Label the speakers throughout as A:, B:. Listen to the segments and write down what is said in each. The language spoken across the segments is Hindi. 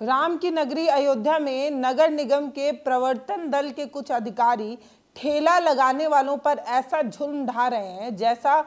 A: राम की नगरी अयोध्या में नगर निगम के प्रवर्तन दल के कुछ अधिकारी ठेला लगाने वालों पर ऐसा जुल्म ढा रहे हैं जैसा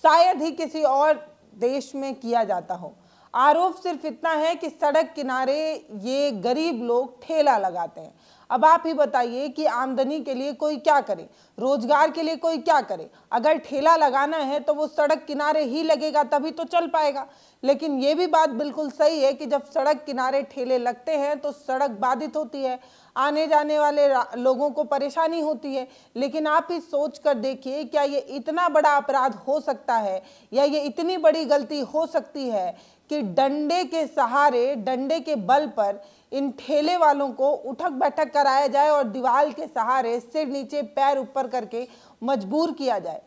A: शायद ही किसी और देश में किया जाता हो। आरोप सिर्फ इतना है कि सड़क किनारे ये गरीब लोग ठेला लगाते हैं। अब आप ही बताइए कि आमदनी के लिए कोई क्या करे, रोजगार के लिए कोई क्या करे। अगर ठेला लगाना है तो वो सड़क किनारे ही लगेगा, तभी तो चल पाएगा। लेकिन ये भी बात बिल्कुल सही है कि जब सड़क किनारे ठेले लगते हैं तो सड़क बाधित होती है, आने जाने वाले लोगों को परेशानी होती है। लेकिन आप ही सोच कर देखिए, क्या ये इतना बड़ा अपराध हो सकता है या ये इतनी बड़ी गलती हो सकती है कि डंडे के सहारे, डंडे के बल पर इन ठेले वालों को उठक बैठक कराया जाए और दीवार के सहारे सिर नीचे पैर ऊपर करके मजबूर किया जाए।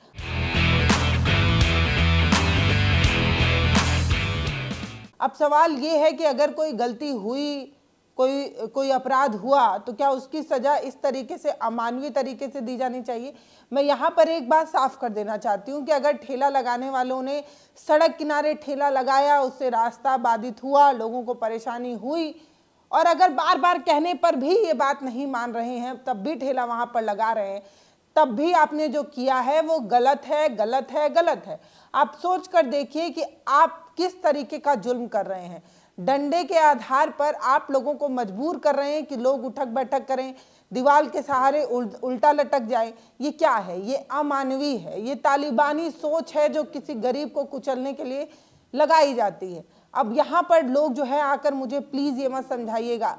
A: अब सवाल ये है कि अगर कोई गलती हुई, कोई अपराध हुआ, तो क्या उसकी सजा इस तरीके से, अमानवीय तरीके से दी जानी चाहिए। मैं यहाँ पर एक बात साफ कर देना चाहती हूँ कि अगर ठेला लगाने वालों ने सड़क किनारे ठेला लगाया, उससे रास्ता बाधित हुआ, लोगों को परेशानी हुई, और अगर बार बार कहने पर भी ये बात नहीं मान रहे हैं, तब भी ठेला वहाँ पर लगा रहे हैं, तब भी आपने जो किया है वो गलत है, गलत है, गलत है। आप सोच कर देखिए कि आप किस तरीके का जुल्म कर रहे हैं। डंडे के आधार पर आप लोगों को मजबूर कर रहे हैं कि लोग उठक बैठक करें, दीवार के सहारे उल्टा लटक जाए। ये क्या है? ये अमानवीय है, ये तालिबानी सोच है जो किसी गरीब को कुचलने के लिए लगाई जाती है। अब यहाँ पर लोग जो है आकर मुझे प्लीज़ ये मत समझाइएगा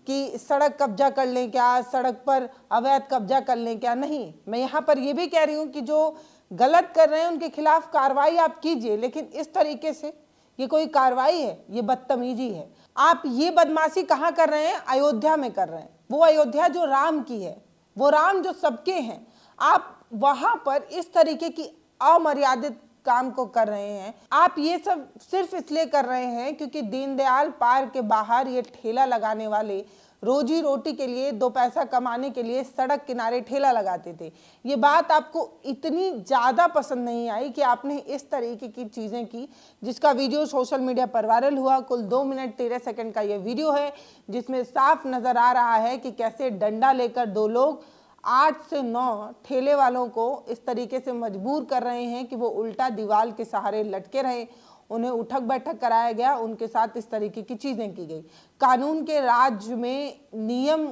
A: कि सड़क कब्जा कर लें क्या, सड़क पर अवैध कब्जा कर लें क्या। नहीं, मैं यहाँ पर ये भी कह रही हूँ कि जो गलत कर रहे हैं उनके खिलाफ कार्रवाई आप कीजिए, लेकिन इस तरीके से ये कोई कार्रवाई है? ये बदतमीजी है। आप ये बदमाशी कहाँ कर रहे हैं? अयोध्या में कर रहे हैं। वो अयोध्या जो राम की है, वो राम जो सबके हैं, आप वहाँ पर इस तरीके की अमर्यादित काम को कर रहे हैं। आप ये सब सिर्फ इसलिए कर रहे हैं क्योंकि दीनदयाल पार्क के बाहर ये ठेला लगाने वाले रोजी रोटी के लिए, दो पैसा कमाने के लिए सड़क किनारे ठेला लगाते थे। ये बात आपको इतनी ज़्यादा पसंद नहीं आई कि आपने इस तरीके की चीज़ें की, जिसका वीडियो सोशल मीडिया पर वायरल हुआ। कुल 2 मिनट 13 सेकंड का ये वीडियो है, जिसमें साफ नज़र आ रहा है कि कैसे डंडा लेकर दो लोग 8 से 9 ठेले वालों को इस तरीके से मजबूर कर रहे हैं कि वो उल्टा दीवार के सहारे लटके रहे। उन्हें उठक बैठक कराया गया, उनके साथ इस तरीके की चीज़ें की गई। कानून के राज्य में नियम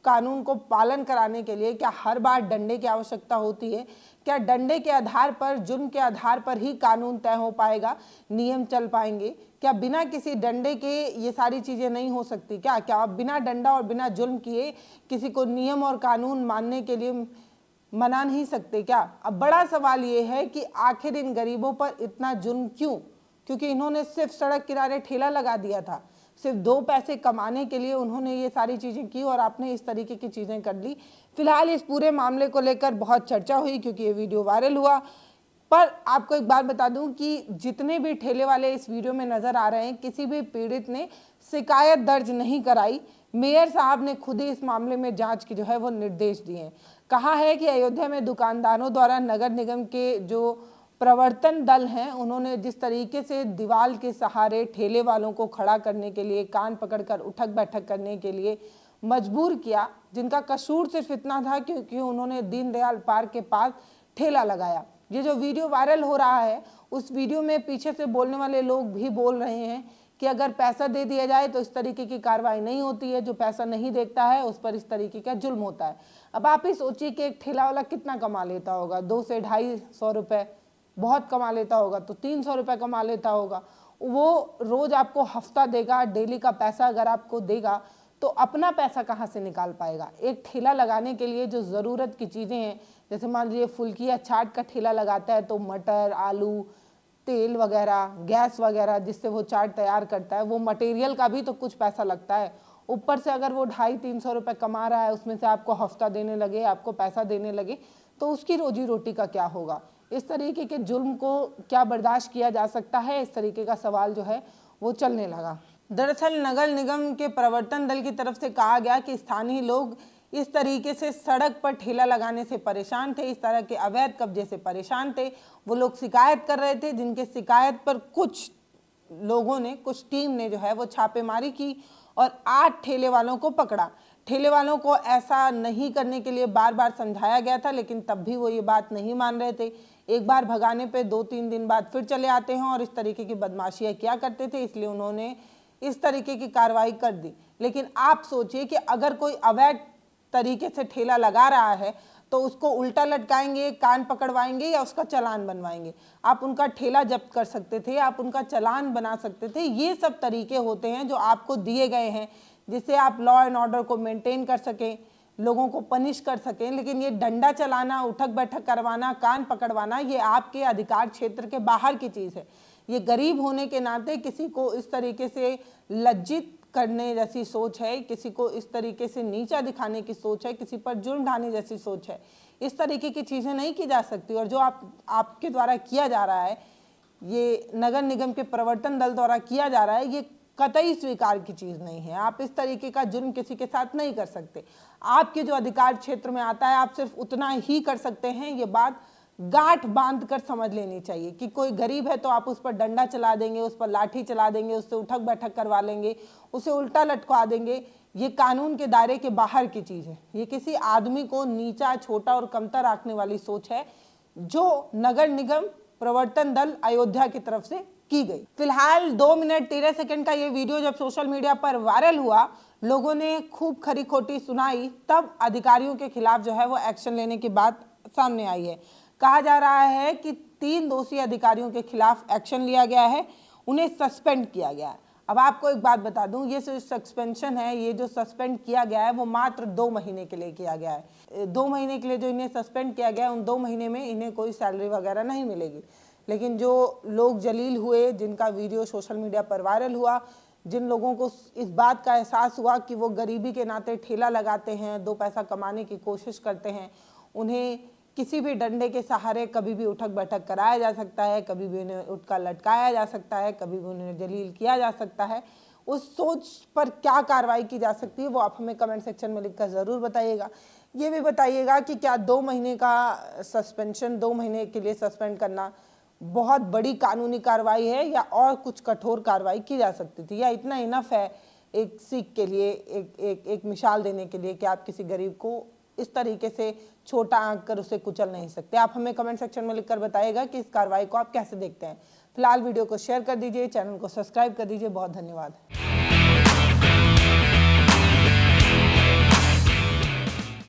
A: कानून को पालन कराने के लिए क्या हर बार डंडे की आवश्यकता होती है? क्या डंडे के आधार पर, जुर्म के आधार पर ही कानून तय हो पाएगा, नियम चल पाएंगे? क्या बिना किसी डंडे के ये सारी चीज़ें नहीं हो सकती? क्या आप बिना डंडा और बिना जुर्म किए किसी को नियम और कानून मानने के लिए मना नहीं सकते क्या? अब बड़ा सवाल ये है कि आखिर इन गरीबों पर इतना जुर्म क्यों? क्योंकि इन्होंने सिर्फ सड़क किनारे ठेला लगा दिया था, सिर्फ 2 पैसे कमाने के लिए उन्होंने ये सारी चीज़ें की और आपने इस तरीके की चीज़ें कर ली। फिलहाल इस पूरे मामले को लेकर बहुत चर्चा हुई क्योंकि ये वीडियो वायरल हुआ। पर आपको एक बात बता दूं कि जितने भी ठेले वाले इस वीडियो में नज़र आ रहे हैं, किसी भी पीड़ित ने शिकायत दर्ज नहीं कराई। मेयर साहब ने खुद ही इस मामले में जांच की जो है वो निर्देश दिए हैं। कहा है कि अयोध्या में दुकानदारों द्वारा नगर निगम के जो प्रवर्तन दल हैं, उन्होंने जिस तरीके से दीवार के सहारे ठेले वालों को खड़ा करने के लिए, कान पकड़कर उठक बैठक करने के लिए मजबूर किया, जिनका कसूर सिर्फ इतना था क्योंकि उन्होंने दीनदयाल पार्क के पास ठेला लगाया। ये जो वीडियो वायरल हो रहा है, उस वीडियो में पीछे से बोलने वाले लोग भी बोल रहे हैं कि अगर पैसा दे दिया जाए तो इस तरीके की कार्रवाई नहीं होती है, जो पैसा नहीं देता है उस पर इस तरीके का जुल्म होता है। अब आप ही सोचिए कि एक ठेला वाला कितना कमा लेता होगा, 2 से 250 रुपये, बहुत कमा लेता होगा तो 300 रुपये कमा लेता होगा। वो रोज़ आपको हफ्ता देगा, डेली का पैसा अगर आपको देगा तो अपना पैसा कहाँ से निकाल पाएगा? एक ठेला लगाने के लिए जो ज़रूरत की चीज़ें हैं, जैसे मान लीजिए फुल्किया चाट का ठेला लगाता है तो मटर, आलू, तेल वगैरह, गैस वगैरह जिससे वो चाट तैयार करता है, वो मटेरियल का भी तो कुछ पैसा लगता है। ऊपर से अगर वो 250-300 रुपये कमा रहा है, उसमें से आपको हफ्ता देने लगे, आपको पैसा देने लगे, तो उसकी रोजी रोटी का क्या होगा? इस तरीके के जुल्म को क्या बर्दाश्त किया जा सकता है? इस तरीके का सवाल जो है वो चलने लगा। दरअसल नगर निगम के प्रवर्तन दल की तरफ से कहा गया कि स्थानीय लोग इस तरीके से सड़क पर ठेला लगाने से परेशान थे, इस तरह के अवैध कब्जे से परेशान थे। वो लोग शिकायत कर रहे थे, जिनके शिकायत पर कुछ लोगों ने, कुछ टीम ने जो है वो छापेमारी की और 8 ठेले वालों को पकड़ा। ठेले वालों को ऐसा नहीं करने के लिए बार बार समझाया गया था, लेकिन तब भी वो ये बात नहीं मान रहे थे। एक बार भगाने पे 2-3 दिन बाद फिर चले आते हैं और इस तरीके की बदमाशियां किया करते थे, इसलिए उन्होंने इस तरीके की कार्रवाई कर दी। लेकिन आप सोचिए कि अगर कोई अवैध तरीके से ठेला लगा रहा है तो उसको उल्टा लटकाएंगे, कान पकड़वाएंगे या उसका चालान बनवाएंगे। आप उनका ठेला जब्त कर सकते थे, आप उनका चालान बना सकते थे। ये सब तरीके होते हैं जो आपको दिए गए हैं जिससे आप लॉ एंड ऑर्डर को मेंटेन कर सकें, लोगों को पनिश कर सकें। लेकिन ये डंडा चलाना, उठक बैठक करवाना, कान पकड़वाना, ये आपके अधिकार क्षेत्र के बाहर की चीज़ है। ये गरीब होने के नाते किसी को इस तरीके से लज्जित करने जैसी सोच है, किसी को इस तरीके से नीचा दिखाने की सोच है, किसी पर जुर्म ढाने जैसी सोच है। इस तरीके की चीज़ें नहीं की जा सकती। और जो आपके द्वारा किया जा रहा है, ये नगर निगम के प्रवर्तन दल द्वारा किया जा रहा है, ये कतई स्वीकार की चीज़ नहीं है। आप इस तरीके का जुर्म किसी के साथ नहीं कर सकते। आपके जो अधिकार क्षेत्र में आता है आप सिर्फ उतना ही कर सकते हैं। ये बात गांठ बांध कर समझ लेनी चाहिए कि कोई गरीब है तो आप उस पर डंडा चला देंगे, उस पर लाठी चला देंगे, उससे उठक बैठक करवा लेंगे, उसे उल्टा लटका देंगे। ये कानून के दायरे के बाहर की चीज़ है। ये किसी आदमी को नीचा, छोटा और कमतर आंकने वाली सोच है जो नगर निगम प्रवर्तन दल अयोध्या की तरफ से की गई। फिलहाल 2 मिनट 13 सेकंड का ये वीडियो जब सोशल मीडिया पर वायरल हुआ, लोगों ने खूब खरी खोटी सुनाई, तब अधिकारियों के खिलाफ जो है वो एक्शन लेने की बात सामने आई है। कहा जा रहा है कि 3 दोषी अधिकारियों के खिलाफ एक्शन लिया गया है, उन्हें सस्पेंड किया गया है। अब आपको एक बात बता दूं, ये जो सस्पेंशन है, ये जो सस्पेंड किया गया है वो मात्र 2 महीने के लिए किया गया है। 2 महीने के लिए जो इन्हें सस्पेंड किया गया है, उन 2 महीने में इन्हें कोई सैलरी वगैरह नहीं मिलेगी। लेकिन जो लोग जलील हुए, जिनका वीडियो सोशल मीडिया पर वायरल हुआ, जिन लोगों को इस बात का एहसास हुआ कि वो गरीबी के नाते ठेला लगाते हैं, 2 पैसा कमाने की कोशिश करते हैं, उन्हें किसी भी डंडे के सहारे कभी भी उठक बैठक कराया जा सकता है, कभी भी उन्हें उठकर लटकाया जा सकता है, कभी भी उन्हें जलील किया जा सकता है। उस सोच पर क्या कार्रवाई की जा सकती है वो आप हमें कमेंट सेक्शन में लिखकर ज़रूर बताइएगा। ये भी बताइएगा कि क्या 2 महीने का सस्पेंशन, 2 महीने के लिए सस्पेंड करना बहुत बड़ी कानूनी कार्रवाई है या और कुछ कठोर कार्रवाई की जा सकती थी, या इतना इनफ है एक सीख के लिए, एक मिसाल देने के लिए कि आप किसी गरीब को इस तरीके से छोटा आंक कर उसे कुचल नहीं सकते। आप हमें कमेंट सेक्शन में लिखकर बताइएगा कि इस कार्रवाई को आप कैसे देखते हैं। फिलहाल वीडियो को शेयर कर दीजिए, चैनल को सब्सक्राइब कर दीजिए। बहुत धन्यवाद।